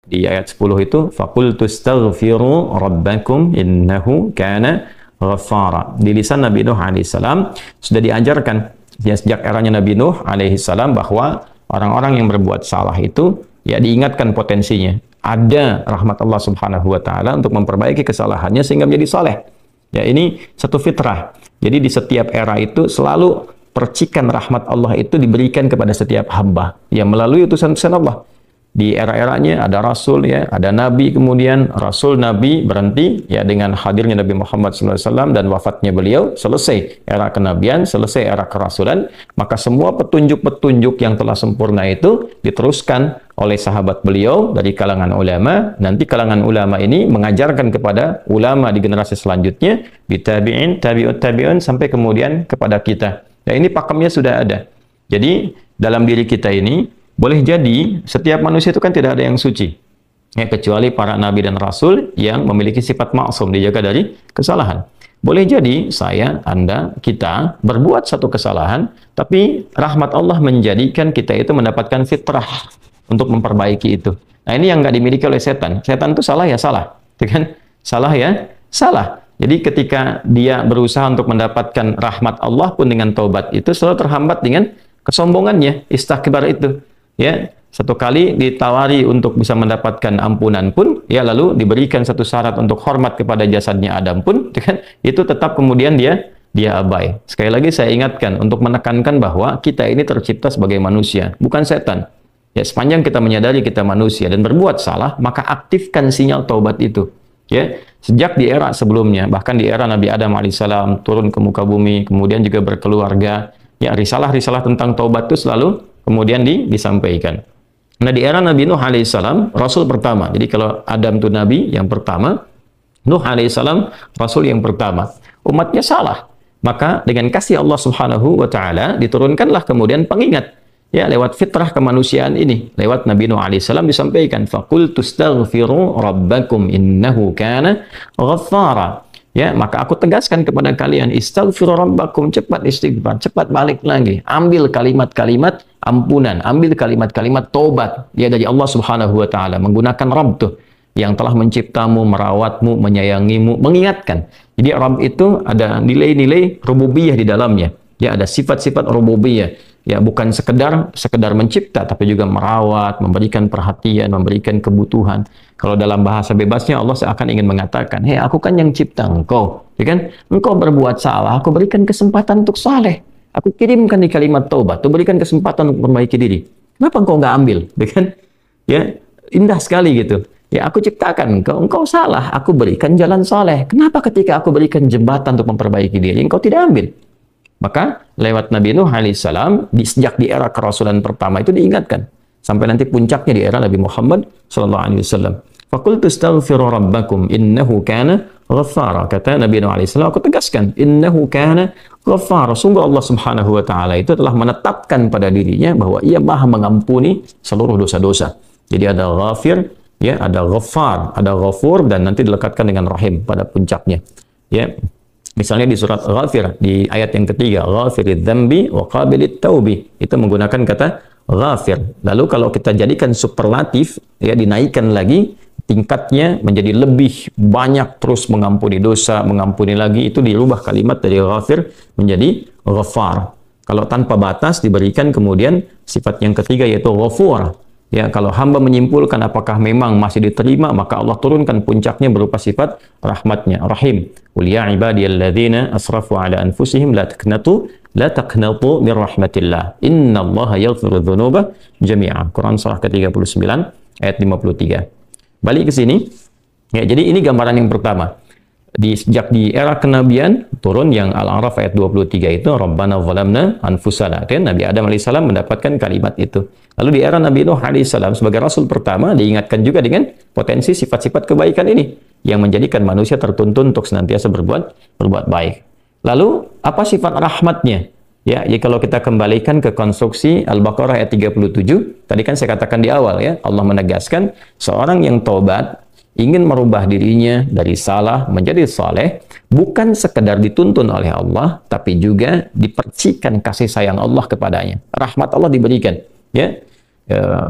Di ayat 10 itu faqultu astaghfiru rabbakum innahu kana ghaffara. Di lisan Nabi Nuh alaihissalam sudah diajarkan ya, sejak eranya Nabi Nuh alaihissalam bahwa orang-orang yang berbuat salah itu ya diingatkan potensinya. Ada rahmat Allah Subhanahu wa taala untuk memperbaiki kesalahannya sehingga menjadi saleh. Ya, ini satu fitrah. Jadi di setiap era itu selalu percikan rahmat Allah itu diberikan kepada setiap hamba yang melalui utusan-utusan Allah. Di era-eranya ada rasul ya, ada nabi, kemudian rasul nabi berhenti ya dengan hadirnya Nabi Muhammad SAW dan wafatnya beliau, selesai era kenabian, selesai era kerasulan, maka semua petunjuk-petunjuk yang telah sempurna itu diteruskan oleh sahabat beliau dari kalangan ulama. Nanti kalangan ulama ini mengajarkan kepada ulama di generasi selanjutnya, di tabi'in, tabi'ut tabi'un, sampai kemudian kepada kita. Ya, ini pakemnya sudah ada. Jadi dalam diri kita ini boleh jadi setiap manusia itu kan tidak ada yang suci ya, kecuali para nabi dan rasul yang memiliki sifat maksum, dijaga dari kesalahan. Boleh jadi saya, Anda, kita berbuat satu kesalahan, tapi rahmat Allah menjadikan kita itu mendapatkan fitrah untuk memperbaiki itu. Nah, ini yang nggak dimiliki oleh setan. Setan itu salah ya salah, kan? Salah ya salah. Jadi ketika dia berusaha untuk mendapatkan rahmat Allah pun dengan taubat itu selalu terhambat dengan kesombongannya, istakbar itu. Ya, satu kali ditawari untuk bisa mendapatkan ampunan pun, ya lalu diberikan satu syarat untuk hormat kepada jasadnya Adam pun, kan, itu tetap kemudian dia abai. Sekali lagi saya ingatkan untuk menekankan bahwa kita ini tercipta sebagai manusia, bukan setan. Ya, sepanjang kita menyadari kita manusia dan berbuat salah, maka aktifkan sinyal taubat itu. Ya, sejak di era sebelumnya, bahkan di era Nabi Adam alaihissalam turun ke muka bumi, kemudian juga berkeluarga, ya risalah-risalah tentang taubat itu selalu kemudian disampaikan. Nah, di era Nabi Nuh alaihissalam, Rasul pertama. Jadi kalau Adam itu Nabi yang pertama, Nuh alaihissalam Rasul yang pertama. Umatnya salah. Maka dengan kasih Allah Subhanahu wa ta'ala, diturunkanlah kemudian pengingat. Ya, lewat fitrah kemanusiaan ini. Lewat Nabi Nuh alaihissalam disampaikan, فَقُلْتُ اسْتَغْفِرُوا رَبَّكُمْ إِنَّهُ كَانَ غَفَّارًا. Ya, maka aku tegaskan kepada kalian, istaghfiru rabbakum, cepat istighfar, cepat balik lagi. Ambil kalimat-kalimat ampunan, ambil kalimat-kalimat tobat ya dari Allah Subhanahu wa taala, menggunakan Rabb tuh yang telah menciptamu, merawatmu, menyayangimu, mengingatkan. Jadi Rabb itu ada nilai-nilai rububiyah di dalamnya. Ya, ada sifat-sifat rububiyah. Ya, bukan sekedar mencipta, tapi juga merawat, memberikan perhatian, memberikan kebutuhan. Kalau dalam bahasa bebasnya Allah seakan ingin mengatakan, hei, aku kan yang cipta engkau, ya kan? Engkau berbuat salah, aku berikan kesempatan untuk saleh. Aku kirimkan di kalimat taubat, aku berikan kesempatan untuk memperbaiki diri. Kenapa engkau nggak ambil, ya kan? Ya, indah sekali gitu. Ya, aku ciptakan engkau salah, aku berikan jalan saleh. Kenapa ketika aku berikan jembatan untuk memperbaiki diri, engkau tidak ambil? Maka lewat Nabi Nuh alaihissalam, sejak di era kerasulan pertama itu diingatkan. Sampai nanti puncaknya di era Nabi Muhammad sallallahu alaihi wasallam. Faqultu astaghfiru rabbakum innahu kana ghaffara. Kata Nabi Nuh alaihissalam, aku tegaskan, innahu kana ghaffara. Sungguh Allah Subhanahu wa taala itu telah menetapkan pada dirinya bahwa Ia Maha mengampuni seluruh dosa-dosa. Jadi ada ghafir, ya, ada ghaffar, ada ghafur, dan nanti dilekatkan dengan rahim pada puncaknya. Ya. Misalnya di surat Ghafir, di ayat yang ketiga, Ghafirid dzambi wa qabilit taubi, itu menggunakan kata Ghafir. Lalu kalau kita jadikan superlatif, ya, dinaikkan lagi tingkatnya menjadi lebih banyak, terus mengampuni dosa, mengampuni lagi, itu dirubah kalimat dari Ghafir menjadi Ghaffar. Kalau tanpa batas diberikan kemudian sifat yang ketiga yaitu Ghafur. Ya, kalau hamba menyimpulkan apakah memang masih diterima, maka Allah turunkan puncaknya berupa sifat rahmatnya, Rahim. Qul ya ibadiyalladzina asrafu ala anfusihim la taqnatu min rahmatillah. Innallaha yaghfiru dzunuba jami'a. Quran surah ke-39 ayat 53. Balik ke sini. Ya, jadi ini gambaran yang pertama. Sejak di era kenabian turun yang Al-A'raf ayat 23 itu Rabbana zalamna anfusana. Dan Nabi Adam alaihissalam mendapatkan kalimat itu. Lalu di era Nabi Nuh alaihissalam sebagai rasul pertama diingatkan juga dengan potensi sifat-sifat kebaikan ini yang menjadikan manusia tertuntun untuk senantiasa berbuat baik. Lalu apa sifat rahmatnya? Ya, jadi kalau kita kembalikan ke konstruksi Al-Baqarah ayat 37, tadi kan saya katakan di awal ya, Allah menegaskan seorang yang taubat ingin merubah dirinya dari salah menjadi saleh, bukan sekedar dituntun oleh Allah, tapi juga dipercikan kasih sayang Allah kepadanya. Rahmat Allah diberikan. Ya,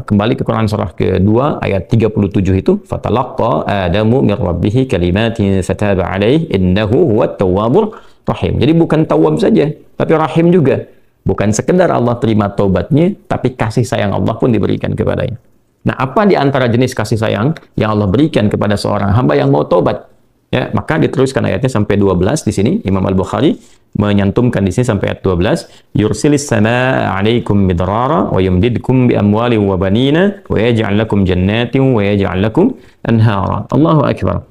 kembali ke Quran surah kedua ayat 37 itu, fatalaqqa Adamu min rabbih kalimatin fataba alaihi innahu huwat tawwabur rahim. Jadi bukan tawwab saja, tapi rahim juga. Bukan sekedar Allah terima taubatnya, tapi kasih sayang Allah pun diberikan kepadanya. Nah, apa di antara jenis kasih sayang yang Allah berikan kepada seorang hamba yang mau taubat? Ya, maka diteruskan ayatnya sampai 12 di sini. Imam Al-Bukhari menyantumkan di sini sampai ayat 12, yursilis samaa 'alaikum midrara wa yumdidkum bi amwali wa banina wa yaj'al lakum jannatin wa yaj'al lakum anhara. Allahu akbar.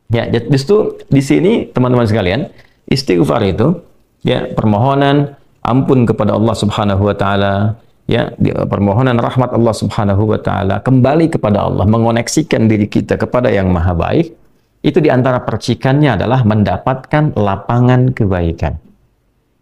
Ya, justru di sini teman-teman sekalian, istighfar itu ya permohonan ampun kepada Allah Subhanahu wa taala, ya, permohonan rahmat Allah Subhanahu wa taala, kembali kepada Allah, mengoneksikan diri kita kepada yang Maha Baik. Itu di antara percikannya adalah mendapatkan lapangan kebaikan.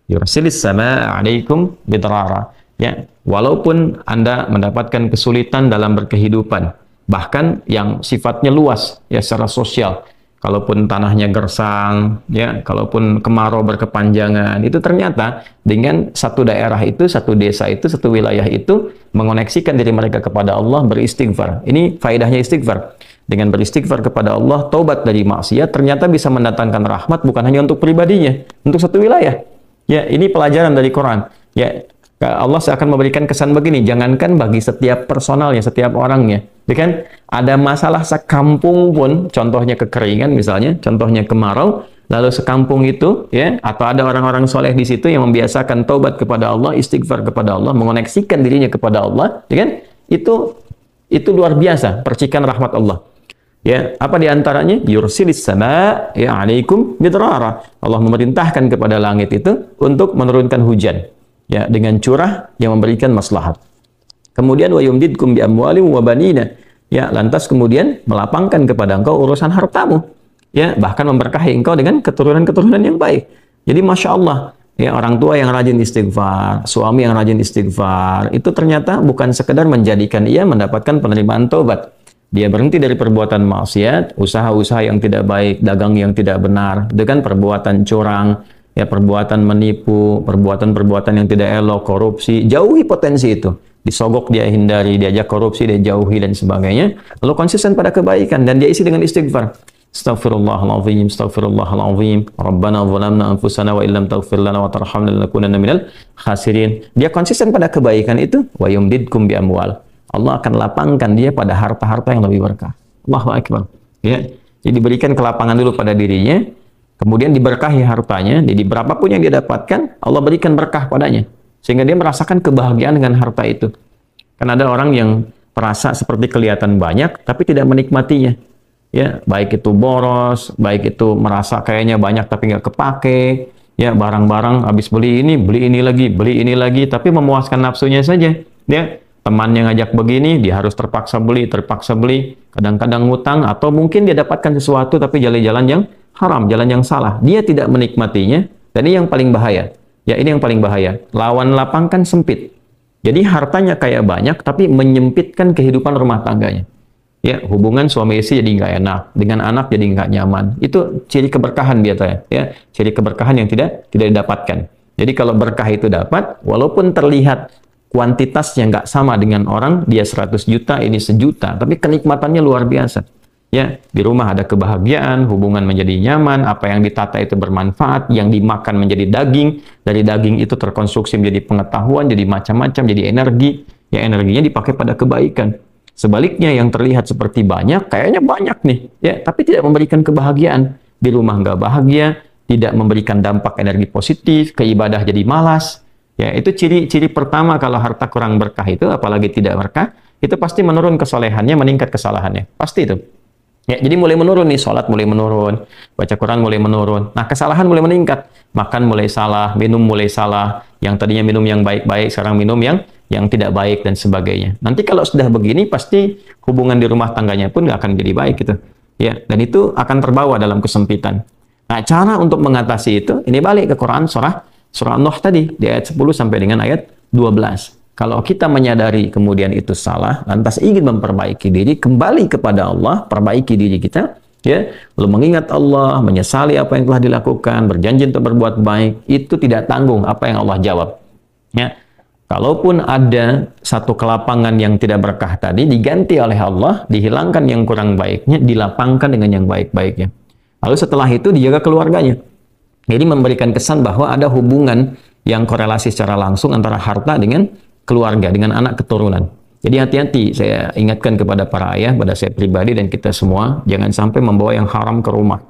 Yursilis samaa 'alaikum bidrara. Ya, walaupun Anda mendapatkan kesulitan dalam berkehidupan, bahkan yang sifatnya luas ya secara sosial. Kalaupun tanahnya gersang, ya, kalaupun kemarau berkepanjangan, itu ternyata dengan satu daerah itu, satu desa itu, satu wilayah itu mengoneksikan diri mereka kepada Allah, beristighfar. Ini faedahnya istighfar. Dengan beristighfar kepada Allah, taubat dari maksiat, ternyata bisa mendatangkan rahmat bukan hanya untuk pribadinya, untuk satu wilayah. Ya, ini pelajaran dari Quran. Ya, Allah akan memberikan kesan begini, jangankan bagi setiap personalnya, setiap orangnya. Ya kan? Ada masalah sekampung pun, contohnya kekeringan misalnya, contohnya kemarau, lalu sekampung itu, ya, atau ada orang-orang soleh di situ yang membiasakan taubat kepada Allah, istighfar kepada Allah, mengoneksikan dirinya kepada Allah, ya kan? Itu luar biasa, percikan rahmat Allah. Ya, apa di antaranya? Yursilis sama ya 'alaikum midrara. Allah memerintahkan kepada langit itu untuk menurunkan hujan. Ya, dengan curah yang memberikan maslahat. Kemudian wa yumdidkum bi amwalin wa banina. Ya, lantas kemudian melapangkan kepada engkau urusan hartamu. Ya, bahkan memberkahi engkau dengan keturunan-keturunan yang baik. Jadi Masya Allah, ya, orang tua yang rajin istighfar, suami yang rajin istighfar, itu ternyata bukan sekedar menjadikan ia mendapatkan penerimaan taubat. Dia berhenti dari perbuatan maksiat, usaha-usaha yang tidak baik, dagang yang tidak benar, dengan perbuatan curang, ya, perbuatan menipu, perbuatan-perbuatan yang tidak elok, korupsi, jauhi potensi itu. Disogok dia hindari, diajak korupsi dia jauhi dan sebagainya. Lalu konsisten pada kebaikan dan dia isi dengan istighfar. Astaghfirullahaladzim, astaghfirullahaladzim, Rabbana zalamna anfusana wa illam taghfir lana wa tarhamna lanakunanna minal khasirin. Dia konsisten pada kebaikan itu, wa yumdidkum bi amwal. Allah akan lapangkan dia pada harta-harta yang lebih berkah. Allahu akbar. Ya. Jadi diberikan kelapangan dulu pada dirinya, kemudian diberkahi hartanya, jadi berapapun yang dia dapatkan, Allah berikan berkah padanya. Sehingga dia merasakan kebahagiaan dengan harta itu. Kan ada orang yang merasa seperti kelihatan banyak, tapi tidak menikmatinya. Ya, baik itu boros, baik itu merasa kayaknya banyak tapi nggak kepake. Ya, barang-barang habis beli ini lagi, tapi memuaskan nafsunya saja. Ya, temannya ngajak begini, dia harus terpaksa beli, kadang-kadang ngutang, atau mungkin dia dapatkan sesuatu tapi jalan-jalan yang haram, jalan yang salah. Dia tidak menikmatinya, dan ini yang paling bahaya. Ya, ini yang paling bahaya. Lawan lapang kan sempit. Jadi hartanya kayak banyak, tapi menyempitkan kehidupan rumah tangganya. Ya, hubungan suami istri jadi nggak enak, dengan anak jadi nggak nyaman. Itu ciri keberkahan biasanya. Ya, ciri keberkahan yang tidak didapatkan. Jadi kalau berkah itu dapat, walaupun terlihat kuantitasnya nggak sama dengan orang, dia 100 juta, ini 1 juta, tapi kenikmatannya luar biasa. Ya, di rumah ada kebahagiaan, hubungan menjadi nyaman, apa yang ditata itu bermanfaat, yang dimakan menjadi daging, dari daging itu terkonstruksi menjadi pengetahuan, jadi macam-macam, jadi energi, ya energinya dipakai pada kebaikan. Sebaliknya yang terlihat seperti banyak, kayaknya banyak nih, ya, tapi tidak memberikan kebahagiaan. Di rumah nggak bahagia, tidak memberikan dampak energi positif, ke ibadah jadi malas. Ya, itu ciri pertama kalau harta kurang berkah itu, apalagi tidak berkah, itu pasti menurun kesolehannya, meningkat kesalahannya. Pasti itu. Ya, jadi mulai menurun nih, sholat mulai menurun, baca Quran mulai menurun. Nah, kesalahan mulai meningkat. Makan mulai salah, minum mulai salah. Yang tadinya minum yang baik-baik, sekarang minum yang tidak baik dan sebagainya. Nanti kalau sudah begini, pasti hubungan di rumah tangganya pun nggak akan jadi baik gitu. Ya, dan itu akan terbawa dalam kesempitan. Nah, cara untuk mengatasi itu, ini balik ke Quran surah Nuh tadi, di ayat 10 sampai dengan ayat 12. Kalau kita menyadari kemudian itu salah, lantas ingin memperbaiki diri, kembali kepada Allah, perbaiki diri kita, ya, lalu mengingat Allah, menyesali apa yang telah dilakukan, berjanji untuk berbuat baik, itu tidak tanggung apa yang Allah jawab. Ya. Kalaupun ada satu kelapangan yang tidak berkah tadi, diganti oleh Allah, dihilangkan yang kurang baiknya, dilapangkan dengan yang baik-baiknya. Lalu setelah itu dijaga keluarganya. Jadi memberikan kesan bahwa ada hubungan yang korelasi secara langsung antara harta dengan keluarga, dengan anak keturunan. Jadi hati-hati, saya ingatkan kepada para ayah, pada saya pribadi dan kita semua, jangan sampai membawa yang haram ke rumah.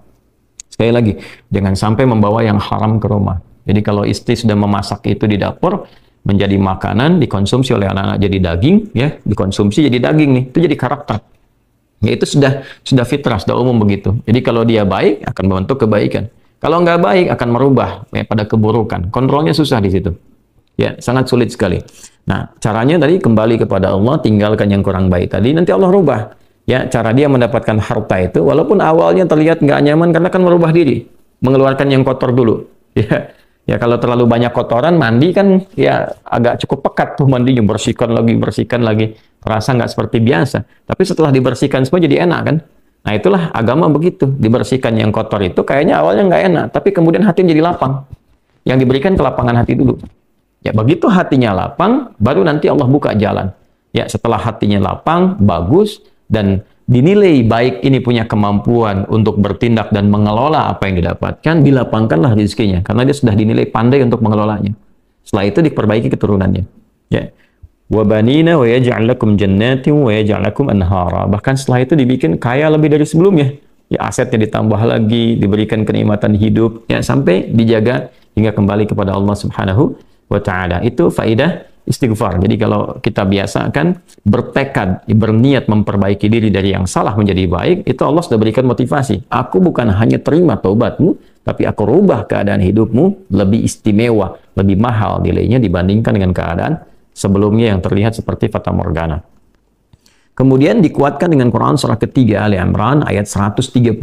Sekali lagi, jangan sampai membawa yang haram ke rumah. Jadi kalau istri sudah memasak itu di dapur, menjadi makanan, dikonsumsi oleh anak-anak jadi daging, ya, dikonsumsi jadi daging nih, itu jadi karakter. Ya, itu sudah fitrah, sudah umum begitu. Jadi kalau dia baik, akan membentuk kebaikan. Kalau nggak baik, akan merubah ya, pada keburukan. Kontrolnya susah di situ. Ya, sangat sulit sekali. Nah, caranya tadi kembali kepada Allah, tinggalkan yang kurang baik tadi, nanti Allah rubah. Ya, cara dia mendapatkan harta itu, walaupun awalnya terlihat nggak nyaman, karena kan merubah diri, mengeluarkan yang kotor dulu. Ya. Ya kalau terlalu banyak kotoran, mandi kan ya agak cukup pekat tuh mandinya, bersihkan lagi. Terasa nggak seperti biasa. Tapi setelah dibersihkan semua jadi enak kan? Nah itulah agama begitu. Dibersihkan yang kotor itu kayaknya awalnya nggak enak. Tapi kemudian hatinya jadi lapang. Yang diberikan kelapangan hati dulu. Ya begitu hatinya lapang, baru nanti Allah buka jalan. Ya setelah hatinya lapang, bagus, dan dinilai baik ini punya kemampuan untuk bertindak dan mengelola apa yang didapatkan, dilapangkanlah rezekinya karena dia sudah dinilai pandai untuk mengelolanya. Setelah itu diperbaiki keturunannya. Ya. Wa banina wa yaj'al lakum jannatin wa yaj'al lakum anhara. Bahkan setelah itu dibikin kaya lebih dari sebelumnya. Ya asetnya ditambah lagi, diberikan kenikmatan hidup, ya sampai dijaga hingga kembali kepada Allah Subhanahu wa taala. Itu faidah istighfar. Jadi kalau kita biasakan bertekad, berniat memperbaiki diri dari yang salah menjadi baik, itu Allah sudah berikan motivasi. Aku bukan hanya terima taubatmu, tapi aku rubah keadaan hidupmu lebih istimewa, lebih mahal nilainya dibandingkan dengan keadaan sebelumnya yang terlihat seperti fata morgana. Kemudian dikuatkan dengan Quran surah ketiga Ali Imran ayat 135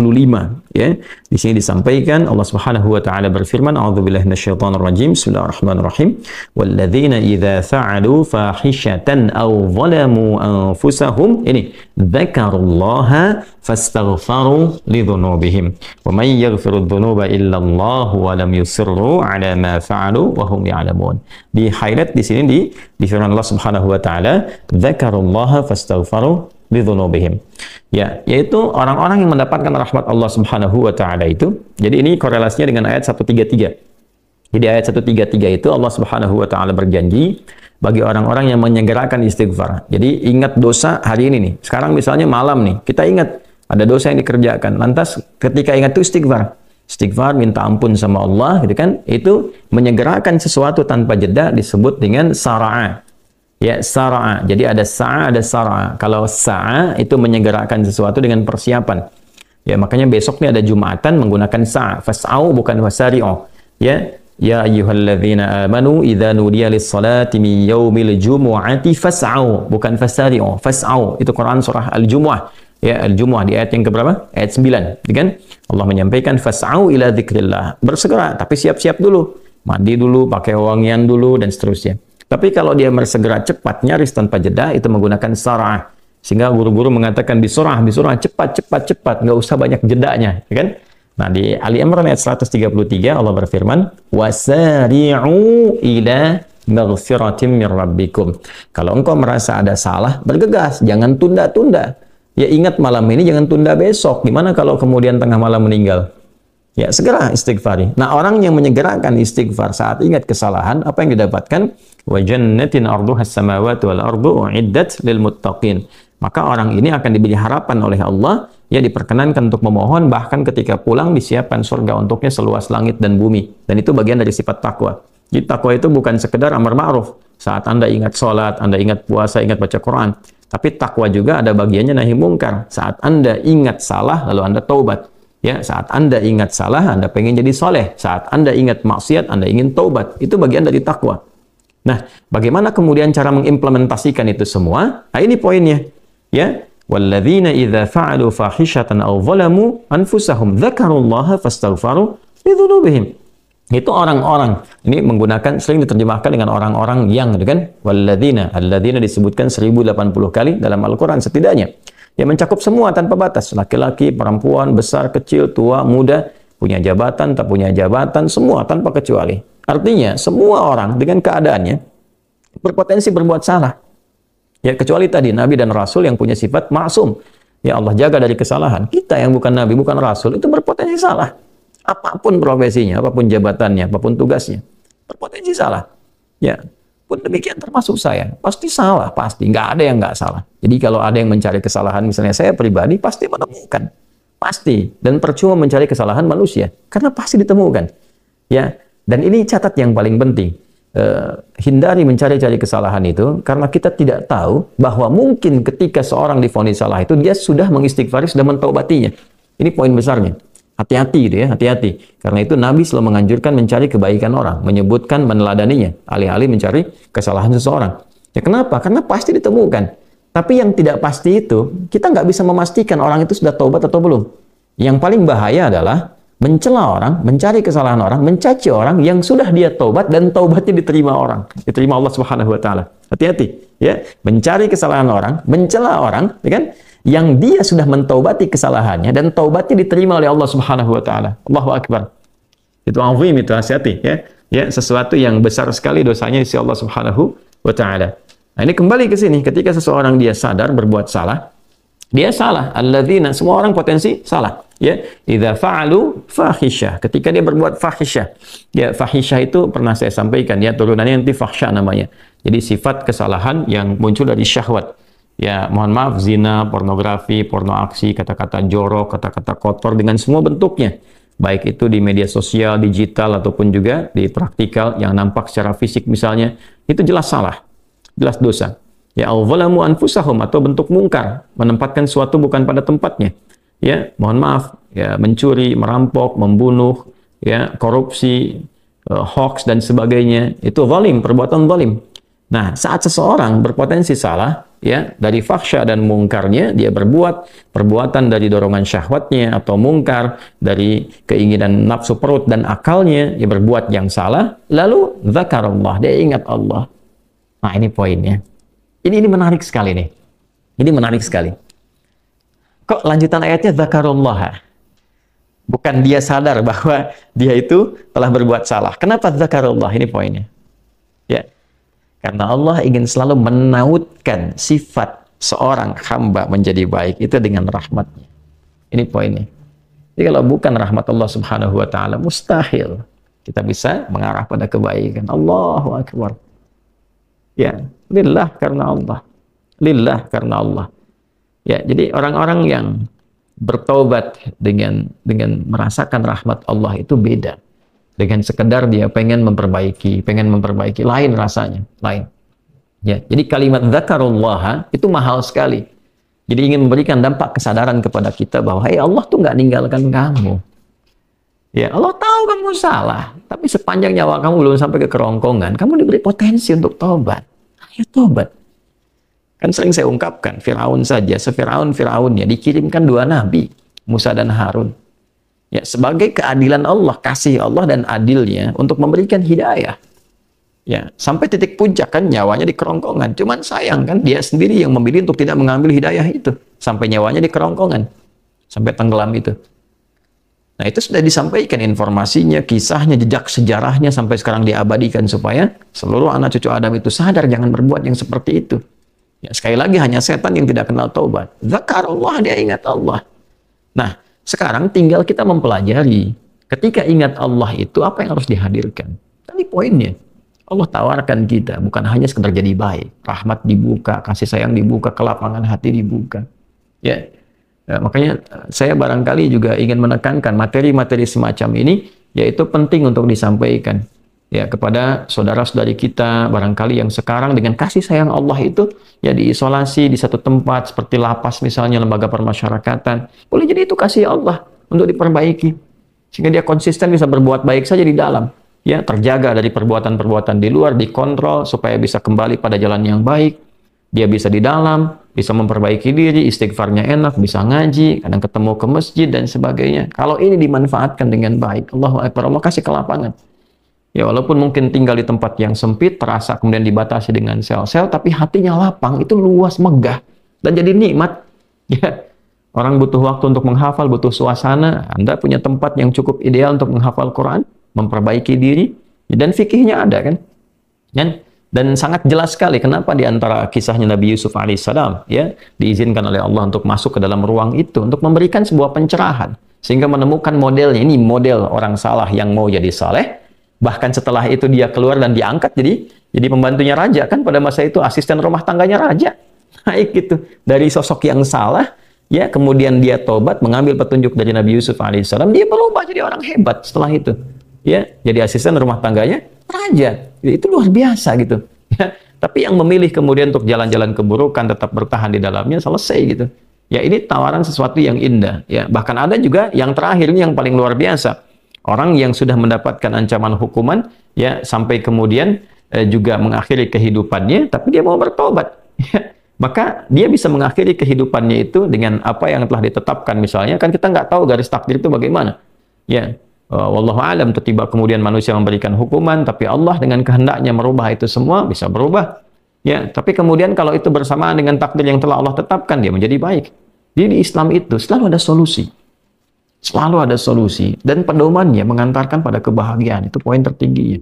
ya. Di sini disampaikan Allah Subhanahu wa taala berfirman, a'udzubillahi minasyaitonir rajim. Bismillahirrahmanirrahim. Walladzina idza fa'alu fahishatan aw zalamu anfusahum ini dzakarullaha fastaghfaru lidzunubihim wa may yaghfiru dzunuba illa Allah wa lam yusirru ala ma fa'alu wa hum ya'lamun. Di highlight di sini di firman Allah Subhanahu wa taala, dzakarullaha fastaghfaru lidzunubihim. Ya, yaitu orang-orang yang mendapatkan rahmat Allah Subhanahu wa taala itu. Jadi ini korelasinya dengan ayat 133. Jadi ayat 133 itu Allah Subhanahu wa taala berjanji bagi orang-orang yang menyegerakan istighfar. Jadi ingat dosa hari ini nih. Sekarang misalnya malam nih, kita ingat ada dosa yang dikerjakan. Lantas ketika ingat itu istighfar. Istighfar, minta ampun sama Allah, gitu kan? Itu menyegerakan sesuatu tanpa jeda disebut dengan sara'a. Ya, sara'a. Jadi ada sa'a, ada sara'a. Kalau sa'a itu menyegerakan sesuatu dengan persiapan. Ya, makanya besok nih ada Jumatan menggunakan sa'a. Fas'au bukan wasari'u. Ya, ya ayyuhalladzina amanu idza nudiya lis-salati min yaumil jumu'ati fas'au bukan fasari'u. Fas'au itu Quran surah Al-Jumu'ah. Ya, Al-Jumu'ah di ayat yang keberapa? Ayat 9, kan? Allah menyampaikan fas'au ila dzikrillah. Bersegera, tapi siap-siap dulu. Mandi dulu, pakai wangian dulu dan seterusnya. Tapi kalau dia bersegera cepat, nyaris tanpa jeda, itu menggunakan sarah. Sehingga guru-guru mengatakan bisurah, cepat, nggak usah banyak jedanya, ya kan? Nah, di Ali Imran ayat 133 Allah berfirman, wasari'u ila maghfiratin mir rabbikum. Kalau engkau merasa ada salah, bergegas, jangan tunda-tunda. Ya ingat malam ini, jangan tunda besok. Gimana kalau kemudian tengah malam meninggal? Ya, segera istighfari. Nah, orang yang menyegerakan istighfar saat ingat kesalahan, apa yang didapatkan? Wa jannatin arduhas samawati wal ardu uiddat lil muttaqin. Maka orang ini akan diberi harapan oleh Allah, ya diperkenankan untuk memohon, bahkan ketika pulang disiapkan surga untuknya seluas langit dan bumi. Dan itu bagian dari sifat takwa. Jadi takwa itu bukan sekedar amar ma'ruf. Saat Anda ingat sholat, Anda ingat puasa, ingat baca Quran. Tapi takwa juga ada bagiannya nahi mungkar. Saat Anda ingat salah, lalu Anda taubat. Ya, saat Anda ingat salah, Anda pengen jadi soleh. Saat Anda ingat maksiat, Anda ingin taubat. Itu bagian dari takwa. Nah, bagaimana kemudian cara mengimplementasikan itu semua? Nah, ini poinnya. Ya, walladzina idza fa'alu fahishatan aw zalamu anfusahum dzakarullaha fastaghfaru lidzunubihim. Itu orang-orang. Ini menggunakan, sering diterjemahkan dengan orang-orang yang, gitu kan? Walladzina, alladzina disebutkan 1080 kali dalam Al-Quran setidaknya. Ya mencakup semua tanpa batas. Laki-laki, perempuan, besar, kecil, tua, muda, punya jabatan, tak punya jabatan, semua tanpa kecuali. Artinya, semua orang dengan keadaannya, berpotensi berbuat salah. Ya, kecuali tadi nabi dan rasul yang punya sifat maksum. Ya, Allah jaga dari kesalahan. Kita yang bukan nabi, bukan rasul, itu berpotensi salah. Apapun profesinya, apapun jabatannya, apapun tugasnya, berpotensi salah. Ya, pun demikian termasuk saya. Pasti salah, pasti. Nggak ada yang nggak salah. Jadi kalau ada yang mencari kesalahan, misalnya saya pribadi, pasti menemukan. Pasti. Dan percuma mencari kesalahan manusia. Karena pasti ditemukan. Ya, dan ini catat yang paling penting. Hindari mencari-cari kesalahan itu karena kita tidak tahu bahwa mungkin ketika seorang divonis salah itu dia sudah mengistighfari, sudah mentaubatinya. Ini poin besarnya. Hati-hati gitu ya, hati-hati. Karena itu Nabi selalu menganjurkan mencari kebaikan orang, menyebutkan, meneladaninya, alih-alih mencari kesalahan seseorang. Ya kenapa? Karena pasti ditemukan. Tapi yang tidak pasti itu, kita nggak bisa memastikan orang itu sudah taubat atau belum. Yang paling bahaya adalah mencela orang, mencari kesalahan orang, mencaci orang yang sudah dia taubat dan taubatnya diterima orang, diterima Allah Subhanahu wa taala. Hati-hati ya, mencari kesalahan orang, mencela orang, ya kan? Yang dia sudah mentaubati kesalahannya dan taubatnya diterima oleh Allah Subhanahu wa taala. Allahu akbar. Itu azim, itu hati-hati ya. Ya, sesuatu yang besar sekali dosanya di sisi Allah Subhanahu wa taala. Nah, ini kembali ke sini ketika seseorang dia sadar berbuat salah, dia salah. Alladzina, semua orang potensi salah. Ya, idza fa'alu fahisyah, ketika dia berbuat fahisyah. Ya, fahisyah itu pernah saya sampaikan ya, turunannya nanti fahsya namanya. Jadi sifat kesalahan yang muncul dari syahwat. Ya, mohon maaf, zina, pornografi, porno aksi, kata-kata jorok, kata-kata kotor dengan semua bentuknya. Baik itu di media sosial, digital ataupun juga di praktikal yang nampak secara fisik misalnya, itu jelas salah. Jelas dosa. Ya, al-zalamu anfusahum, atau bentuk mungkar, menempatkan suatu bukan pada tempatnya. Ya, mohon maaf, ya, mencuri, merampok, membunuh, ya, korupsi, hoax dan sebagainya, itu zalim, perbuatan zalim. Nah, saat seseorang berpotensi salah, ya, dari fahsya dan mungkarnya, dia berbuat perbuatan dari dorongan syahwatnya atau mungkar, dari keinginan nafsu perut dan akalnya, dia berbuat yang salah, lalu zakarullah, dia ingat Allah. Nah, ini poinnya. Ini menarik sekali nih. Ini menarik sekali. Kok lanjutan ayatnya zakarullah? Bukan dia sadar bahwa dia itu telah berbuat salah. Kenapa zakarullah? Ini poinnya. Ya. Karena Allah ingin selalu menautkan sifat seorang hamba menjadi baik itu dengan rahmatnya. Ini poinnya. Jadi kalau bukan rahmat Allah Subhanahu wa taala, mustahil kita bisa mengarah pada kebaikan. Allahu akbar. Ya, lillah karena Allah. Lillah karena Allah. Ya, jadi orang-orang yang bertaubat dengan merasakan rahmat Allah itu beda. Dengan sekedar dia pengen memperbaiki, lain rasanya, lain. Ya, jadi kalimat zakarullah itu mahal sekali. Jadi ingin memberikan dampak kesadaran kepada kita bahwa hey, Allah tuh nggak ninggalkan kamu. Ya, Allah tahu kamu salah, tapi sepanjang nyawa kamu belum sampai ke kerongkongan, kamu diberi potensi untuk taubat. Ayo taubat. Kan sering saya ungkapkan, Firaun saja, se-Firaun-Firaunnya dikirimkan 2 nabi, Musa dan Harun. Ya, sebagai keadilan Allah, kasih Allah dan adilnya untuk memberikan hidayah. Ya, sampai titik puncak kan nyawanya di kerongkongan. Cuman sayang kan dia sendiri yang memilih untuk tidak mengambil hidayah itu. Sampai nyawanya di kerongkongan. Sampai tenggelam itu. Nah, itu sudah disampaikan informasinya, kisahnya, jejak sejarahnya sampai sekarang diabadikan supaya seluruh anak cucu Adam itu sadar jangan berbuat yang seperti itu. Ya, sekali lagi hanya setan yang tidak kenal taubat. Zakarullah, dia ingat Allah. Nah, sekarang tinggal kita mempelajari ketika ingat Allah itu apa yang harus dihadirkan. Tadi poinnya. Allah tawarkan kita bukan hanya sekedar jadi baik, rahmat dibuka, kasih sayang dibuka, kelapangan hati dibuka. Ya. Ya, makanya saya barangkali juga ingin menekankan materi-materi semacam ini yaitu penting untuk disampaikan. Ya, kepada saudara-saudari kita barangkali yang sekarang dengan kasih sayang Allah itu ya diisolasi di satu tempat seperti lapas misalnya, lembaga permasyarakatan. Boleh jadi itu kasih Allah untuk diperbaiki sehingga dia konsisten bisa berbuat baik saja di dalam. Ya, terjaga dari perbuatan-perbuatan di luar, dikontrol supaya bisa kembali pada jalan yang baik. Dia bisa di dalam, bisa memperbaiki diri, istighfarnya enak, bisa ngaji, kadang ketemu ke masjid dan sebagainya. Kalau ini dimanfaatkan dengan baik, Allahu Akbar, Allah kasih kelapangan. Ya, walaupun mungkin tinggal di tempat yang sempit, terasa kemudian dibatasi dengan sel-sel, tapi hatinya lapang, itu luas, megah, dan jadi nikmat. Ya, orang butuh waktu untuk menghafal, butuh suasana. Anda punya tempat yang cukup ideal untuk menghafal Quran, memperbaiki diri, dan fikihnya ada kan? Dan Dan sangat jelas sekali kenapa di antara kisahnya Nabi Yusuf alaihissalam ya diizinkan oleh Allah untuk masuk ke dalam ruang itu untuk memberikan sebuah pencerahan sehingga menemukan modelnya. Ini model orang saleh yang mau jadi saleh. Bahkan setelah itu dia keluar dan diangkat jadi pembantunya raja, kan pada masa itu asisten rumah tangganya raja. Naik gitu dari sosok yang salah ya, kemudian dia tobat mengambil petunjuk dari Nabi Yusuf alaihissalam, dia berubah jadi orang hebat setelah itu. Ya, jadi asisten rumah tangganya raja. Itu luar biasa gitu. Ya, tapi yang memilih kemudian untuk jalan-jalan keburukan, tetap bertahan di dalamnya, selesai gitu. Ya, ini tawaran sesuatu yang indah. Ya, bahkan ada juga yang terakhir ini yang paling luar biasa. Orang yang sudah mendapatkan ancaman hukuman, ya sampai kemudian juga mengakhiri kehidupannya, tapi dia mau bertobat. Ya, maka dia bisa mengakhiri kehidupannya itu dengan apa yang telah ditetapkan. Misalnya, kan kita nggak tahu garis takdir itu bagaimana. Ya. Wallahu alam, tiba kemudian manusia memberikan hukuman, tapi Allah dengan kehendaknya merubah itu semua, bisa berubah. Ya, tapi kemudian kalau itu bersamaan dengan takdir yang telah Allah tetapkan, dia menjadi baik. Jadi di Islam itu selalu ada solusi. Selalu ada solusi dan pedomannya mengantarkan pada kebahagiaan. Itu poin tertingginya.